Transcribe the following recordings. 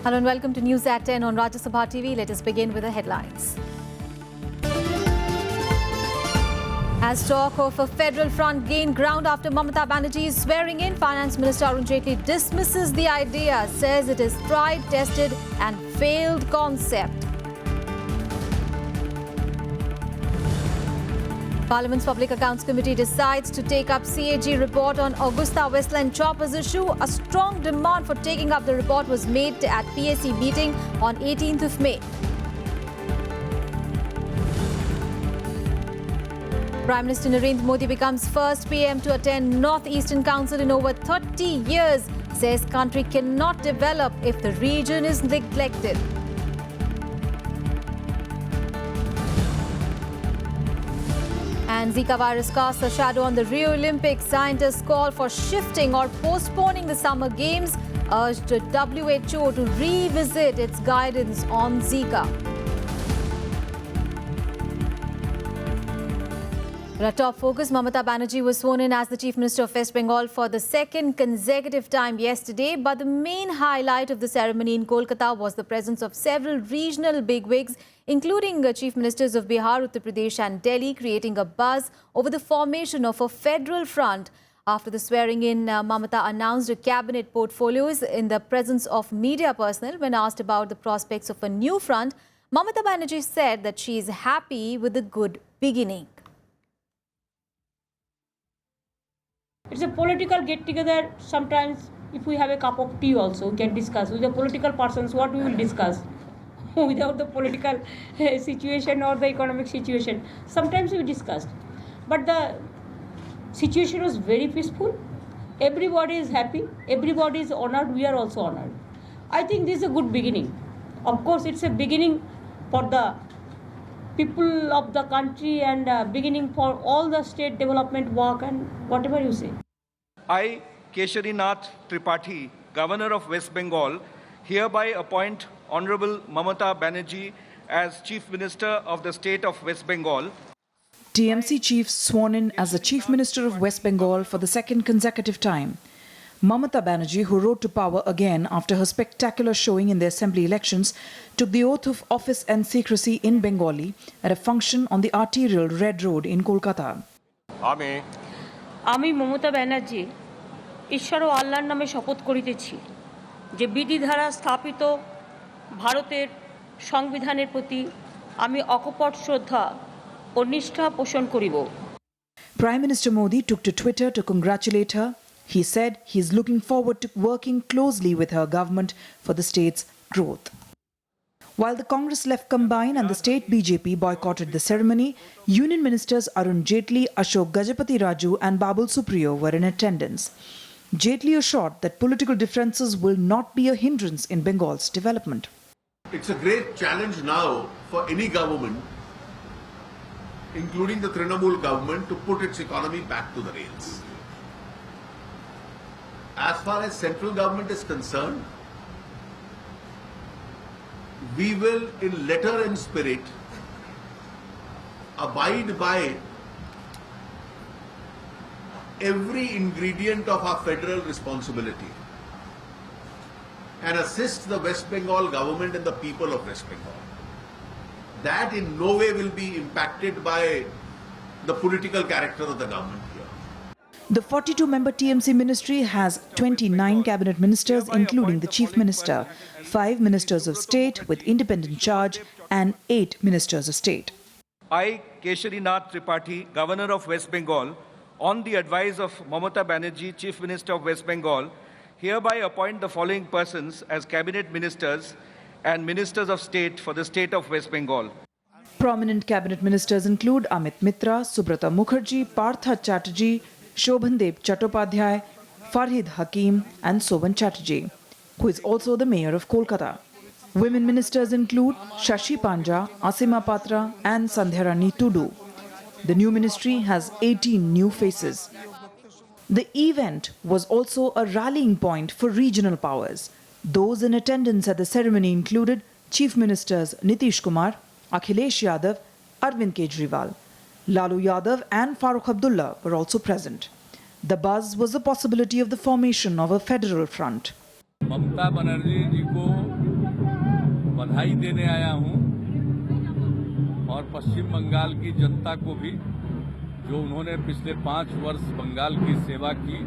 Hello and welcome to News at 10 on Rajya Sabha TV. Let us begin with the headlines. As talk of a federal front gained ground after Mamata Banerjee's swearing in, Finance Minister Arun Shourie dismisses the idea, says it is tried-tested and failed concept. Parliament's Public Accounts Committee decides to take up CAG report on Augusta Westland choppers issue. A strong demand for taking up the report was made at PAC meeting on 18th of May. Prime Minister Narendra Modi becomes first PM to attend North Eastern Council in over 30 years. Says country cannot develop if the region is neglected. And Zika virus casts a shadow on the Rio Olympics. Scientists call for shifting or postponing the Summer Games, urged the WHO to revisit its guidance on Zika. Our top focus, Mamata Banerjee was sworn in as the Chief Minister of West Bengal for the second consecutive time yesterday. But the main highlight of the ceremony in Kolkata was the presence of several regional bigwigs, including Chief Ministers of Bihar, Uttar Pradesh and Delhi, creating a buzz over the formation of a federal front. After the swearing in, Mamata announced her cabinet portfolios in the presence of media personnel. When asked about the prospects of a new front, Mamata Banerjee said that she is happy with the good beginning. It's a political get-together. Sometimes if we have a cup of tea also, we can discuss. With the political persons, what we will discuss? Without the political situation or the economic situation. Sometimes we discussed. But the situation was very peaceful. Everybody is happy. Everybody is honored. We are also honored. I think this is a good beginning. Of course, it's a beginning for the people of the country and beginning for all the state development work and whatever you say. I, Kesharinath Tripathi, Governor of West Bengal, hereby appoint Honorable Mamata Banerjee as Chief Minister of the State of West Bengal. TMC chief sworn in as the Chief Minister of West Bengal for the second consecutive time. Mamata Banerjee, who rode to power again after her spectacular showing in the assembly elections, took the oath of office and secrecy in Bengali at a function on the arterial Red Road in Kolkata. আমি মমতা ব্যানার্জি ঈশ্বর ও আল্লাহর নামে শপথ করিতেছি যে বিধি দ্বারা স্থাপিত ভারতের সংবিধানের প্রতি আমি অকপট শ্রদ্ধা ও নিষ্ঠা পোষণ করিব. Prime Minister Modi took to Twitter to congratulate her. He said he is looking forward to working closely with her government for the state's growth. While the Congress left combined and the state BJP boycotted the ceremony, Union Ministers Arun Jaitley, Ashok Gajapati Raju and Babul Supriyo were in attendance. Jaitley assured that political differences will not be a hindrance in Bengal's development. It's a great challenge now for any government, including the Trinamool government, to put its economy back to the rails. As far as central government is concerned, we will, in letter and spirit, abide by every ingredient of our federal responsibility and assist the West Bengal government and the people of West Bengal. That in no way will be impacted by the political character of the government here. The 42-member TMC ministry has 29 cabinet ministers, including the chief minister, 5 ministers of state with independent charge and 8 ministers of state. I, Kesharinath Tripathi, Governor of West Bengal, on the advice of Mamata Banerjee, Chief Minister of West Bengal, hereby appoint the following persons as cabinet ministers and ministers of state for the state of West Bengal. Prominent cabinet ministers include Amit Mitra, Subrata Mukherjee, Partha Chatterjee, Shobhandev Chattopadhyay, Farhid Hakim and Sovan Chatterjee, who is also the mayor of Kolkata. Women ministers include Shashi Panja, Asima Patra and Sandhyarani Tudu. The new ministry has 18 new faces. The event was also a rallying point for regional powers. Those in attendance at the ceremony included Chief Ministers Nitish Kumar, Akhilesh Yadav, Arvind Kejriwal. Lalu Yadav and Farooq Abdullah were also present. The buzz was the possibility of the formation of a federal front. Mamata Banerjee जी को बधाई देने आया हूं और पश्चिम बंगाल की जनता को भी, जो उन्होंने पिछले 5 वर्ष बंगाल की सेवा की,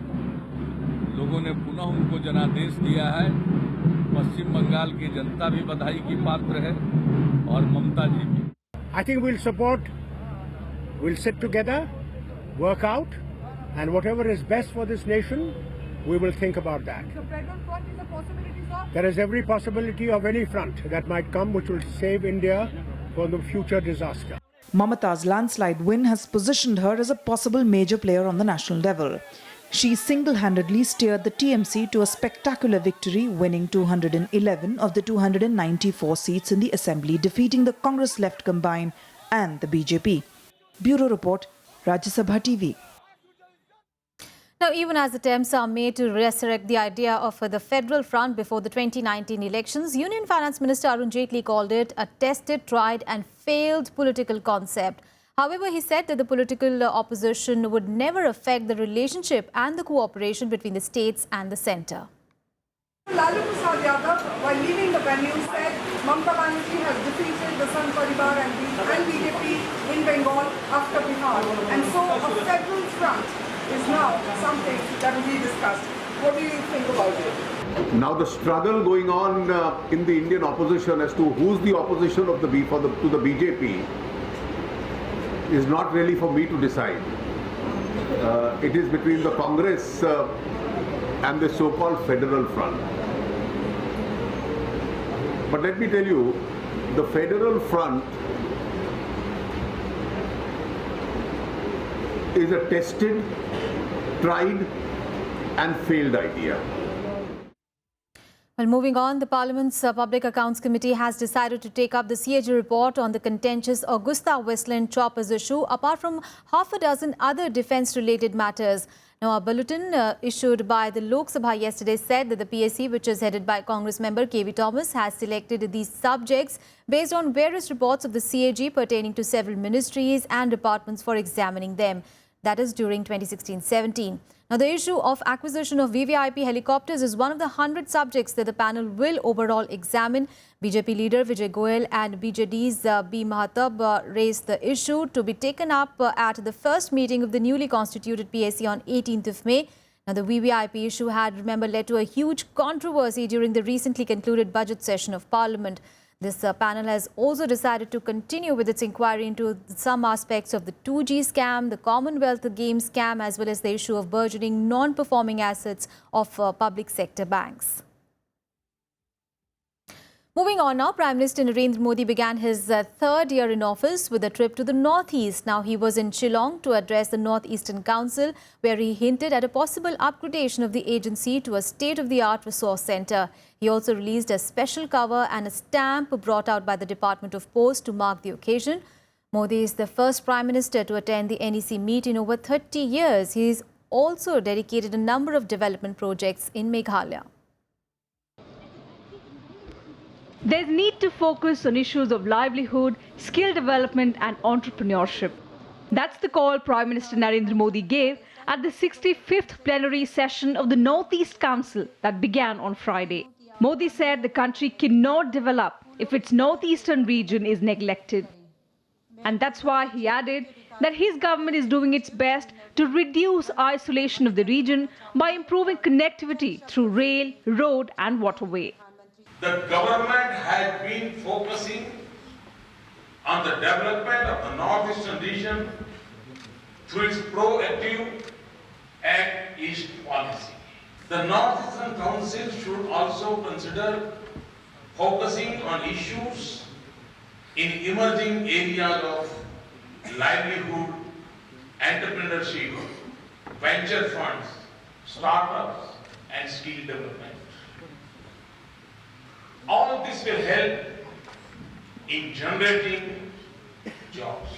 लोगों ने पुनः उनको जनादेश दिया है। पश्चिम बंगाल की जनता भी बधाई की पात्र है और ममता जी भी। I think we'll support, we'll sit together, work out, and whatever is best for this nation, we will think about that. So federal front is a possibility, sir? There is every possibility of any front that might come which will save India from the future disaster. Mamata's landslide win has positioned her as a possible major player on the national level. She single-handedly steered the TMC to a spectacular victory, winning 211 of the 294 seats in the assembly, defeating the Congress left combine and the BJP. Bureau Report, Rajya Sabha TV. Now, even as attempts are made to resurrect the idea of the federal front before the 2019 elections, Union Finance Minister Arun Shourie called it a tested, tried and failed political concept. However, he said that the political opposition would never affect the relationship and the cooperation between the states and the centre. Lalu Prasad Yadav, while leaving the venue, said Mamata Banerjee has defeated the San Parivar and BJP in Bengal after Bihar. And so a federal front is now something that will be discussed. What do you think about it? Now the struggle going on in the Indian opposition as to who's the opposition of to the BJP is not really for me to decide. It is between the Congress and the so-called federal front. But let me tell you, the federal front is a tested, tried and failed idea. Well, moving on, the Parliament's Public Accounts Committee has decided to take up the CAG report on the contentious Augusta Westland choppers issue, apart from half a dozen other defence-related matters. Now, a bulletin issued by the Lok Sabha yesterday said that the PAC, which is headed by Congress member KV Thomas, has selected these subjects based on various reports of the CAG pertaining to several ministries and departments for examining them. That is during 2016-17. Now, the issue of acquisition of VVIP helicopters is one of the 100 subjects that the panel will overall examine. BJP leader Vijay Goyal and BJD's B. Mahatab raised the issue to be taken up at the first meeting of the newly constituted PAC on 18th of May. Now, the VVIP issue had, remember, led to a huge controversy during the recently concluded budget session of Parliament. This panel has also decided to continue with its inquiry into some aspects of the 2G scam, the Commonwealth Games scam, as well as the issue of burgeoning non-performing assets of public sector banks. Moving on now, Prime Minister Narendra Modi began his third year in office with a trip to the Northeast. Now, he was in Shillong to address the Northeastern Council, where he hinted at a possible upgradation of the agency to a state-of-the-art resource centre. He also released a special cover and a stamp brought out by the Department of Post to mark the occasion. Modi is the first Prime Minister to attend the NEC meet in over 30 years. He has also dedicated a number of development projects in Meghalaya. There's need to focus on issues of livelihood, skill development and entrepreneurship. That's the call Prime Minister Narendra Modi gave at the 65th plenary session of the Northeast Council that began on Friday. Modi said the country cannot develop if its northeastern region is neglected. And that's why he added that his government is doing its best to reduce isolation of the region by improving connectivity through rail, road and waterway. The government has been focusing on the development of the northeastern region through its proactive Act East policy. The Northeastern Council should also consider focusing on issues in emerging areas of livelihood, entrepreneurship, venture funds, startups and skill development. All this will help in generating jobs.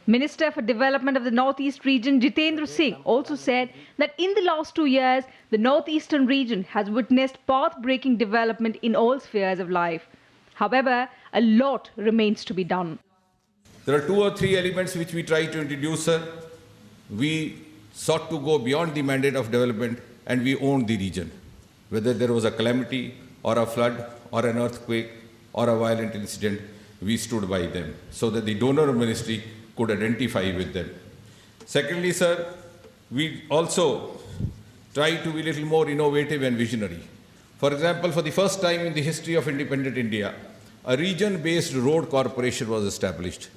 Minister for Development of the Northeast region, Jitendra Singh, also said that in the last 2 years, the Northeastern region has witnessed path-breaking development in all spheres of life. However, a lot remains to be done. There are 2 or 3 elements which we try to introduce, sir. We sought to go beyond the mandate of development and we owned the region. Whether there was a calamity or a flood or an earthquake, or a violent incident, we stood by them so that the donor ministry could identify with them. Secondly, sir, we also try to be a little more innovative and visionary. For example, for the first time in the history of independent India, a region-based road corporation was established.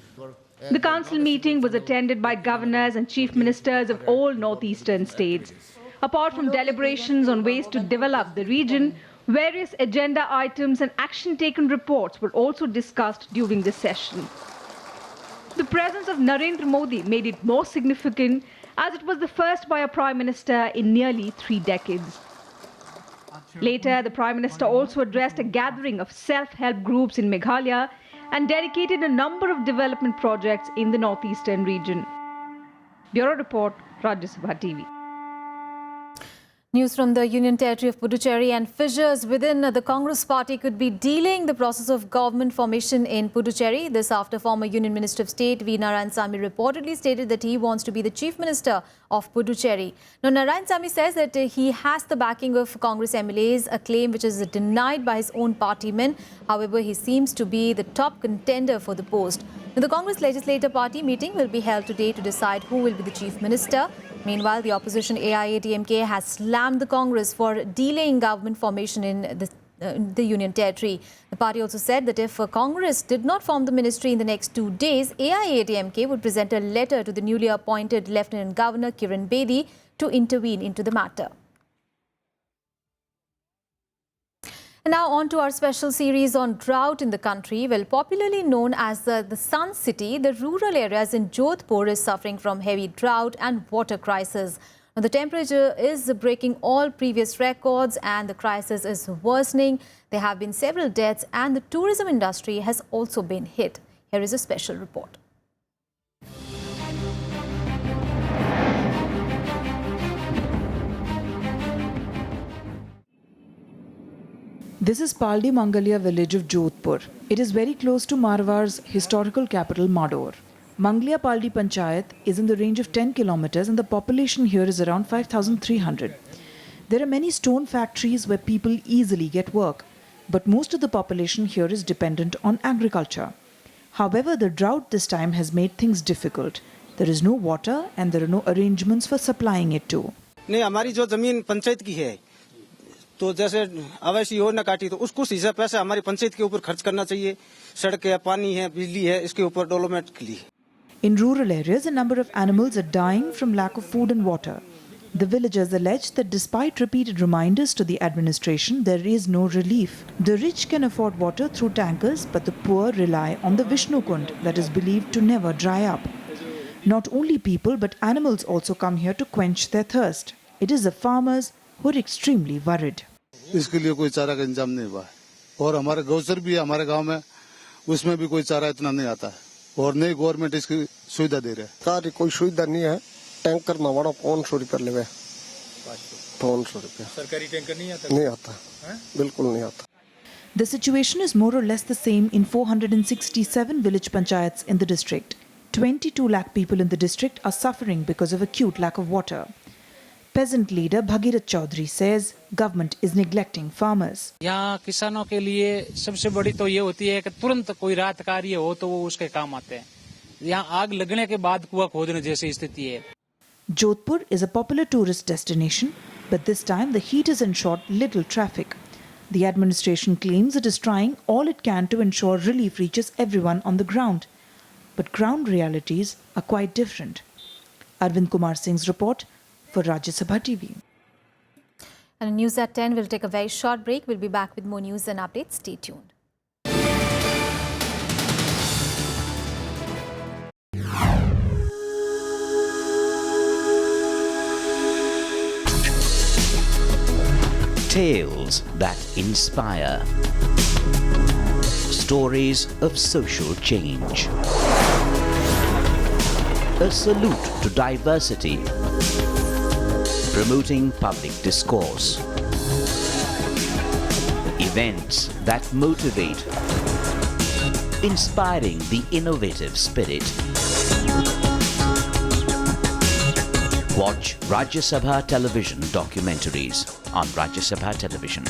The council meeting was attended by governors and chief ministers of all northeastern states. Apart from deliberations on ways to develop the region, various agenda items and action-taken reports were also discussed during the session. The presence of Narendra Modi made it more significant as it was the first by a Prime Minister in nearly 3 decades. Later, the Prime Minister also addressed a gathering of self-help groups in Meghalaya and dedicated a number of development projects in the northeastern region. Bureau Report, Rajya Sabha TV. News from the Union Territory of Puducherry and fissures within the Congress party could be delaying the process of government formation in Puducherry. This after former Union Minister of State V. Narendra reportedly stated that he wants to be the Chief Minister of Puducherry. Now, Narendra says that he has the backing of Congress MLAs, a claim which is denied by his own party men. However, he seems to be the top contender for the post. Now, the Congress Legislative Party meeting will be held today to decide who will be the Chief Minister. Meanwhile, the opposition AIADMK has slammed the Congress for delaying government formation in the Union Territory. The party also said that if Congress did not form the ministry in the next 2 days, AIADMK would present a letter to the newly appointed Lieutenant Governor Kiran Bedi to intervene into the matter. And now on to our special series on drought in the country. Well, popularly known as the Sun City, the rural areas in Jodhpur is suffering from heavy drought and water crisis. Now, the temperature is breaking all previous records and the crisis is worsening. There have been several deaths and the tourism industry has also been hit. Here is a special report. This is Paldi Mangalia village of Jodhpur. It is very close to Marwar's historical capital Mador. Mangalia Paldi Panchayat is in the range of 10 kilometers and the population here is around 5,300. There are many stone factories where people easily get work, but most of the population here is dependent on agriculture. However, the drought this time has made things difficult. There is no water and there are no arrangements for supplying it to. नहीं, हमारी जो जमीन पंचायत की है, तो जैसे अवैसी योजना काटी तो उसको सीधा पैसा हमारी पंचायत के ऊपर खर्च करना चाहिए. सड़क है, पानी है, बिजली है, इसके ऊपर डेवलपमेंट के लिए. In rural areas, a number of animals are dying from lack of food and water. The villagers allege that despite repeated reminders to the administration, there is no relief. The rich can afford water through tankers, but the poor rely on the Vishnu Kund that is believed to never dry up. Not only people, but animals also come here to quench their thirst. It is the farmers who are extremely worried. इसके लिए कोई चारा का इंतजाम नहीं हुआ है और हमारे गौचर भी है हमारे गांव में, उसमें भी कोई चारा इतना नहीं आता है और नई गवर्नमेंट इसकी सुविधा दे रहा है. कार्य कोई सुविधा नहीं है. टैंकर में बड़ा 500 रुपये लेवे. 500 रुपये. सरकारी टैंकर नहीं आता. नहीं आता, बिल्कुल नहीं आता. The situation is more or less the same in 467 village panchayats in the district. 22 lakh people in the district are suffering because of acute lack of water. Peasant leader Bhagirat Chaudhary says government is neglecting farmers. यहाँ किसानों के लिए सबसे बड़ी तो ये होती है कि तुरंत कोई राहत कार्य हो तो वो उसके काम आते हैं. यहाँ आग लगने के बाद कुआं खोदने जैसी स्थिति है. Jodhpur is a popular tourist destination, but this time the heat has ensured little traffic. The administration claims it is trying all it can to ensure relief reaches everyone on the ground. But ground realities are quite different. Arvind Kumar Singh's report for Rajya Sabha TV. And in News at 10, we'll take a very short break. We'll be back with more news and updates. Stay tuned. Tales that inspire. Stories of social change. A salute to diversity. Promoting public discourse. Events that motivate. Inspiring the innovative spirit. Watch Rajya Sabha television documentaries on Rajya Sabha television.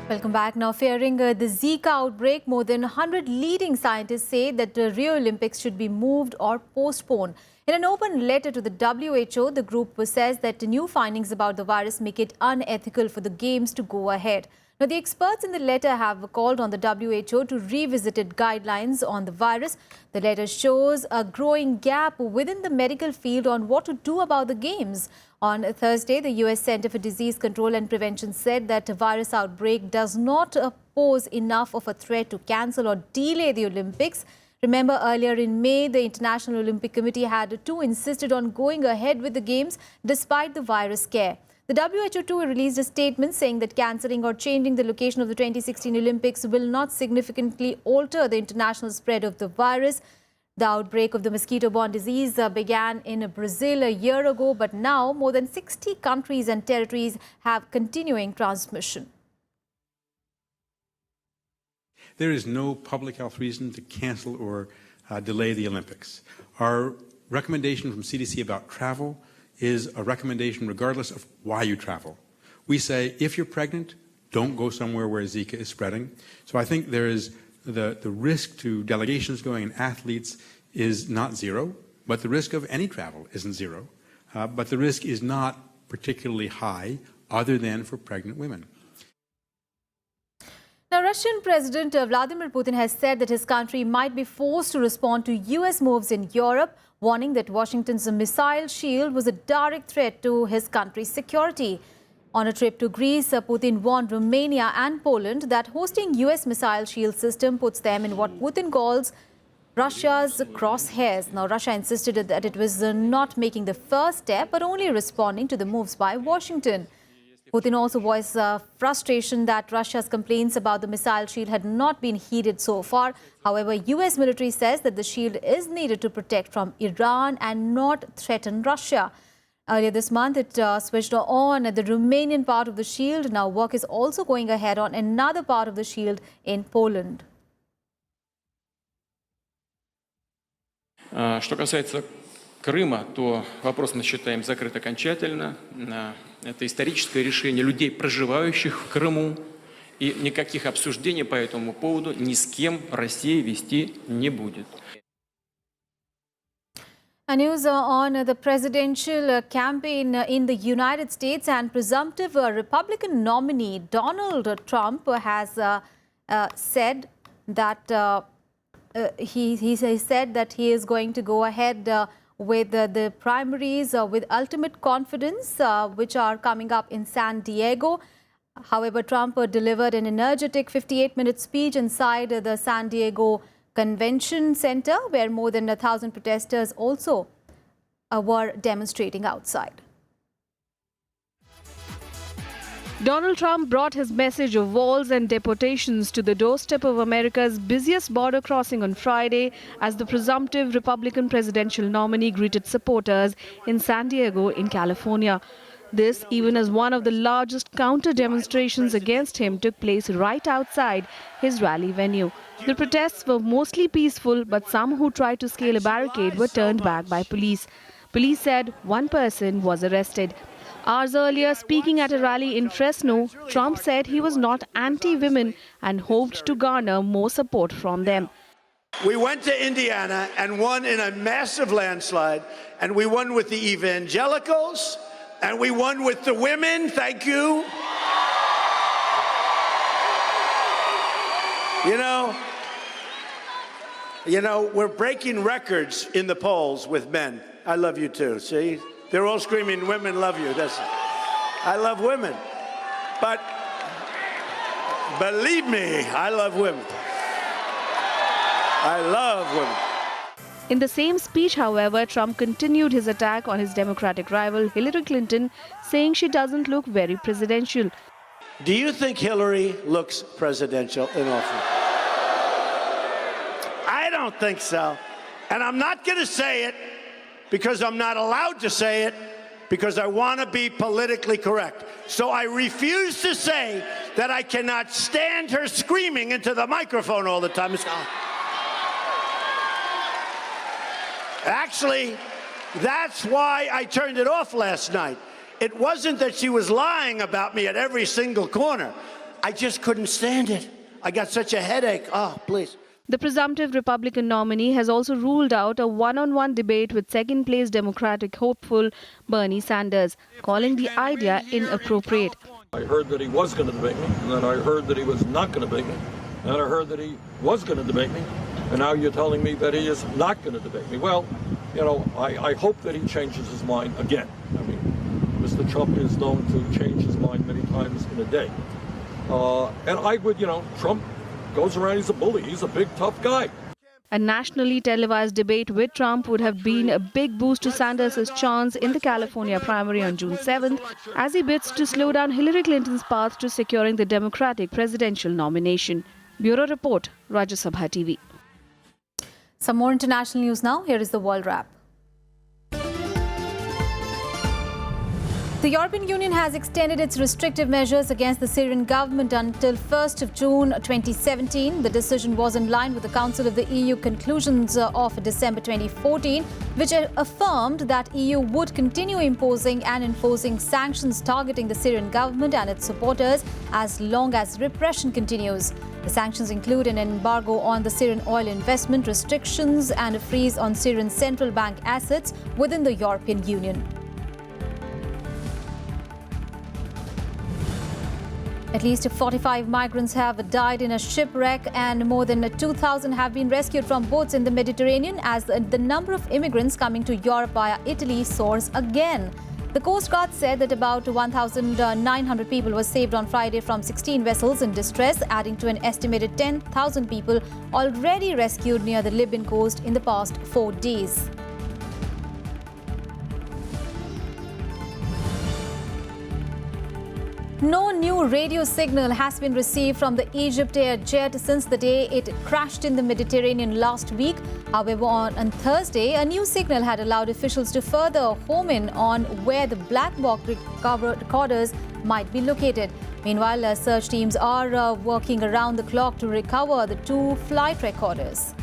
Welcome back. Now, fearing the Zika outbreak, more than 100 leading scientists say that the Rio Olympics should be moved or postponed. In an open letter to the WHO, the group says that the new findings about the virus make it unethical for the Games to go ahead. Now, the experts in the letter have called on the WHO to revisit its guidelines on the virus. The letter shows a growing gap within the medical field on what to do about the Games. On Thursday, the US Center for Disease Control and Prevention said that a virus outbreak does not pose enough of a threat to cancel or delay the Olympics. Remember, earlier in May, the International Olympic Committee had too insisted on going ahead with the Games despite the virus scare. The WHO too released a statement saying that cancelling or changing the location of the 2016 Olympics will not significantly alter the international spread of the virus. The outbreak of the mosquito-borne disease began in Brazil a year ago, but now more than 60 countries and territories have continuing transmission. There is no public health reason to cancel or delay the Olympics. Our recommendation from CDC about travel is a recommendation regardless of why you travel. We say if you're pregnant, don't go somewhere where Zika is spreading. So I think there is the risk to delegations going and athletes is not zero, but the risk of any travel isn't zero. But the risk is not particularly high other than for pregnant women. Now, Russian President Vladimir Putin has said that his country might be forced to respond to US moves in Europe, warning that Washington's missile shield was a direct threat to his country's security. On a trip to Greece, Putin warned Romania and Poland that hosting US missile shield system puts them in what Putin calls Russia's crosshairs. Now, Russia insisted that it was not making the first step, but only responding to the moves by Washington. Putin also voiced frustration that Russia's complaints about the missile shield had not been heeded so far. However, US military says that the shield is needed to protect from Iran and not threaten Russia. Earlier this month, it switched on the Romanian part of the shield. Now, work is also going ahead on another part of the shield in Poland. Что касается Крыма, то вопрос мы считаем закрыт окончательно. Это историческое решение людей, проживающих в Крыму. И никаких обсуждений по этому поводу ни с кем Россия вести не будет. A news on the presidential campaign in the United States, and presumptive Republican nominee Donald Trump has said that he said that he is going to go ahead with the primaries with ultimate confidence, which are coming up in San Diego. However, Trump delivered an energetic 58-minute speech inside the San Diego Convention Center, where more than 1,000 protesters also were demonstrating outside. Donald Trump brought his message of walls and deportations to the doorstep of America's busiest border crossing on Friday as the presumptive Republican presidential nominee greeted supporters in San Diego in California. This even as one of the largest counter-demonstrations against him took place right outside his rally venue. The protests were mostly peaceful, but some who tried to scale a barricade were turned back by police. Police said one person was arrested. Hours earlier, speaking at a rally in Fresno, Trump said he was not anti-women and hoped to garner more support from them. We went to Indiana and won in a massive landslide, and we won with the evangelicals, and we won with the women. Thank you. You know, we're breaking records in the polls with men. I love you too, see? They're all screaming, women love you. I love women. But believe me, I love women. I love women. In the same speech, however, Trump continued his attack on his Democratic rival Hillary Clinton, saying she doesn't look very presidential. Do you think Hillary looks presidential in office? I don't think so. And I'm not going to say it because I'm not allowed to say it because I want to be politically correct. So I refuse to say that I cannot stand her screaming into the microphone all the time. Actually, that's why I turned it off last night. It wasn't that she was lying about me at every single corner. I just couldn't stand it. I got such a headache. Oh, please. The presumptive Republican nominee has also ruled out a one-on-one debate with second-place Democratic hopeful Bernie Sanders, calling the idea inappropriate. I heard that he was going to debate me, and then I heard that he was not going to debate me, and I heard that he was going to debate me, and now you're telling me that he is not going to debate me. Well, you know, I hope that he changes his mind again. I mean, Mr. Trump is known to change his mind many times in a day. And I would, you know, Trump goes around, he's a bully, he's a big, tough guy. A nationally televised debate with Trump would have been a big boost to Sanders' chance in the California primary on June 7th, as he bids to slow down Hillary Clinton's path to securing the Democratic presidential nomination. Bureau Report, Rajya Sabha TV. Some more international news now. Here is the World Wrap. The European Union has extended its restrictive measures against the Syrian government until 1st of June 2017. The decision was in line with the Council of the EU conclusions of December 2014, which affirmed that EU would continue imposing and enforcing sanctions targeting the Syrian government and its supporters as long as repression continues. The sanctions include an embargo on the Syrian oil investment, restrictions and a freeze on Syrian central bank assets within the European Union. At least 45 migrants have died in a shipwreck and more than 2,000 have been rescued from boats in the Mediterranean as the number of immigrants coming to Europe via Italy soars again. The Coast Guard said that about 1,900 people were saved on Friday from 16 vessels in distress, adding to an estimated 10,000 people already rescued near the Libyan coast in the past 4 days. No new radio signal has been received from the Egyptair jet since the day it crashed in the Mediterranean last week. However, on Thursday, a new signal had allowed officials to further home in on where the black box recorders might be located. Meanwhile, search teams are working around the clock to recover the 2 flight recorders.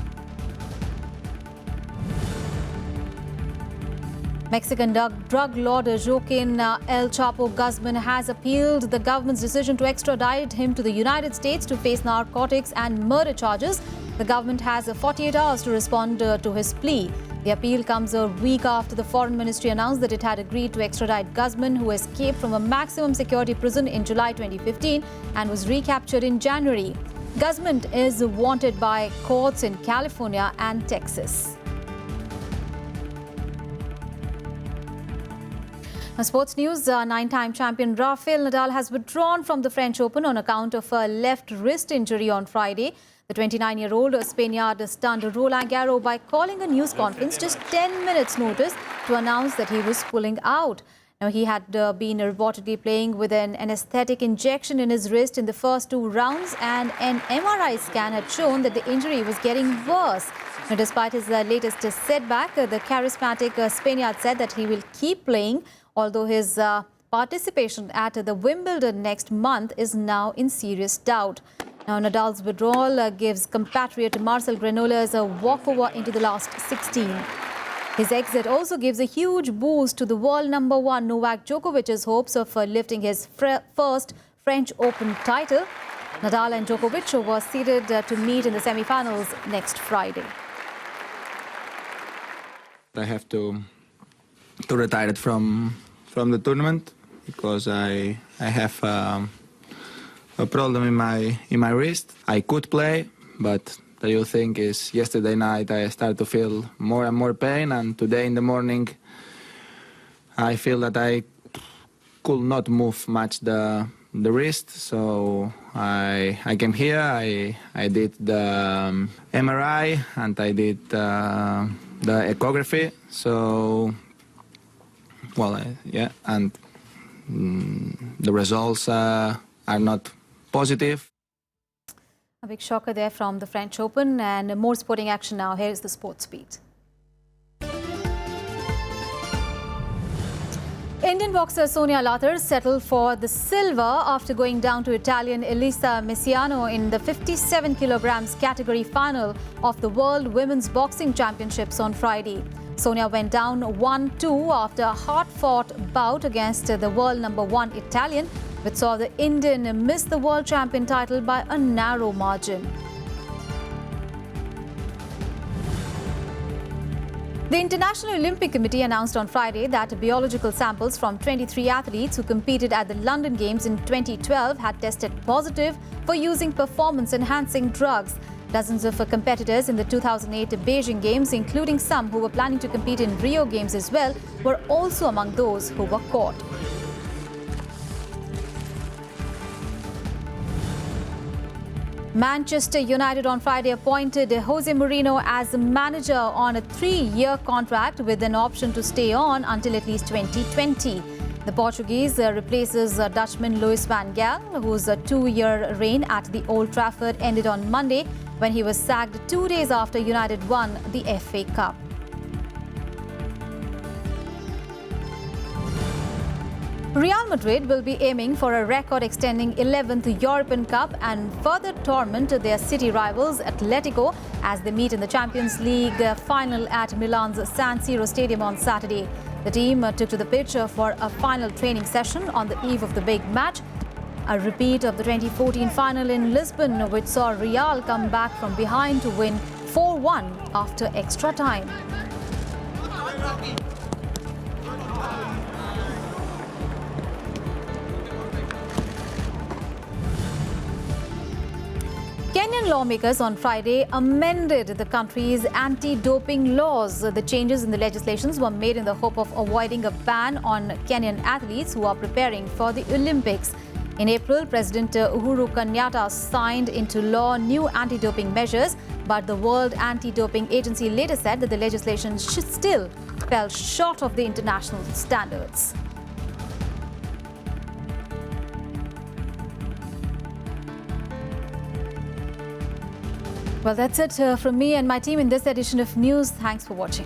Mexican drug lord Joaquin El Chapo Guzman has appealed the government's decision to extradite him to the United States to face narcotics and murder charges. The government has 48 hours to respond to his plea. The appeal comes a week after the Foreign Ministry announced that it had agreed to extradite Guzman, who escaped from a maximum security prison in July 2015 and was recaptured in January. Guzman is wanted by courts in California and Texas. Now, sports news, 9-time champion Rafael Nadal has withdrawn from the French Open on account of a left wrist injury on Friday. The 29-year-old Spaniard stunned Roland Garros by calling a news conference just 10 minutes notice to announce that he was pulling out. Now, he had been reportedly playing with an anesthetic injection in his wrist in the first 2 rounds, and an MRI scan had shown that the injury was getting worse. Now, despite his latest setback, the charismatic Spaniard said that he will keep playing, although his participation at the Wimbledon next month is now in serious doubt. Now, Nadal's withdrawal gives compatriot Marcel Grenouille's a walkover into the last 16. His exit also gives a huge boost to the world number 1 Novak Djokovic's hopes of lifting his first French Open title. Nadal and Djokovic were seeded to meet in the semi-finals next Friday. I have to retire it from the tournament because I have a problem in my wrist. I could play, but the real thing is yesterday night I started to feel more and more pain, and today in the morning I feel that I could not move much the wrist. So I came here, I did the MRI and I did the echography. So well, yeah, and the results are not positive. A big shocker there from the French Open, and more sporting action now. Here is the sports beat. Indian boxer Sonia Lathar settled for the silver after going down to Italian Elisa Messiano in the 57 kilograms category final of the World Women's Boxing Championships on Friday. Sonia went down 1-2 after a hard-fought bout against the world number 1 Italian. which saw the Indian miss the world champion title by a narrow margin. The International Olympic Committee announced on Friday that biological samples from 23 athletes who competed at the London Games in 2012 had tested positive for using performance-enhancing drugs. Dozens of competitors in the 2008 Beijing Games, including some who were planning to compete in Rio Games as well, were also among those who were caught. Manchester United on Friday appointed Jose Mourinho as manager on a 3-year contract with an option to stay on until at least 2020. The Portuguese replaces Dutchman Louis van Gaal, whose 2-year reign at the Old Trafford ended on Monday when he was sacked 2 days after United won the FA Cup. Real Madrid will be aiming for a record-extending 11th European Cup and further torment their city rivals Atletico as they meet in the Champions League final at Milan's San Siro Stadium on Saturday. The team took to the pitch for a final training session on the eve of the big match, a repeat of the 2014 final in Lisbon, which saw Real come back from behind to win 4-1 after extra time. Kenyan lawmakers on Friday amended the country's anti-doping laws. The changes in the legislations were made in the hope of avoiding a ban on Kenyan athletes who are preparing for the Olympics. In April, President Uhuru Kenyatta signed into law new anti-doping measures, but the World Anti-Doping Agency later said that the legislation still fell short of the international standards. Well, that's it from me and my team in this edition of News. Thanks for watching.